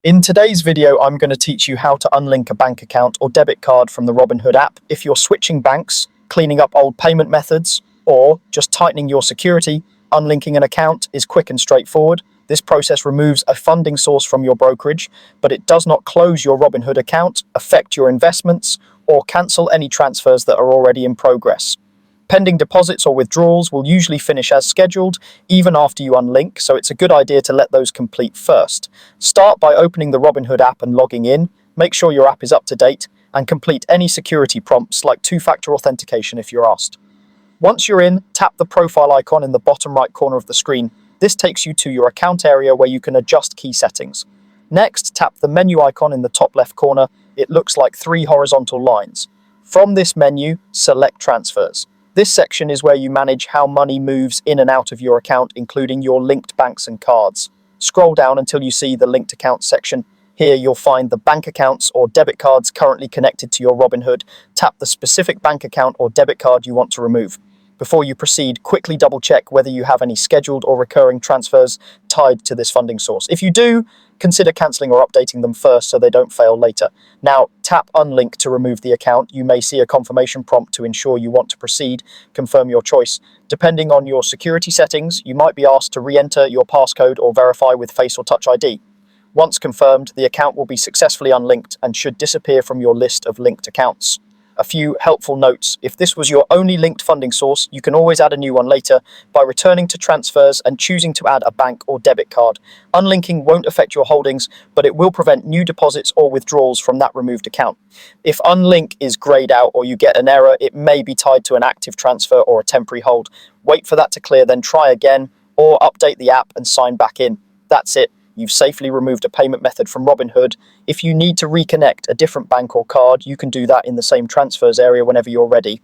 In today's video, I'm going to teach you how to unlink a bank account or debit card from the Robinhood app. If you're switching banks, cleaning up old payment methods, or just tightening your security, unlinking an account is quick and straightforward. This process removes a funding source from your brokerage, but it does not close your Robinhood account, affect your investments, or cancel any transfers that are already in progress. Pending deposits or withdrawals will usually finish as scheduled, even after you unlink, so it's a good idea to let those complete first. Start by opening the Robinhood app and logging in. Make sure your app is up to date, and complete any security prompts like two-factor authentication if you're asked. Once you're in, tap the profile icon in the bottom right corner of the screen. This takes you to your account area where you can adjust key settings. Next, tap the menu icon in the top left corner. It looks like 3 horizontal lines. From this menu, select Transfers. This section is where you manage how money moves in and out of your account, including your linked banks and cards. Scroll down until you see the linked accounts section. Here you'll find the bank accounts or debit cards currently connected to your Robinhood. Tap the specific bank account or debit card you want to remove. Before you proceed, quickly double check whether you have any scheduled or recurring transfers tied to this funding source. If you do, consider cancelling or updating them first so they don't fail later. Now, tap Unlink to remove the account. You may see a confirmation prompt to ensure you want to proceed. Confirm your choice. Depending on your security settings, you might be asked to re-enter your passcode or verify with Face or Touch ID. Once confirmed, the account will be successfully unlinked and should disappear from your list of linked accounts. A few helpful notes. If this was your only linked funding source, you can always add a new one later by returning to transfers and choosing to add a bank or debit card. Unlinking won't affect your holdings, but it will prevent new deposits or withdrawals from that removed account. If Unlink is grayed out or you get an error, it may be tied to an active transfer or a temporary hold. Wait for that to clear, then try again, or update the app and sign back in. That's it. You've safely removed a payment method from Robinhood. If you need to reconnect a different bank or card, you can do that in the same transfers area whenever you're ready.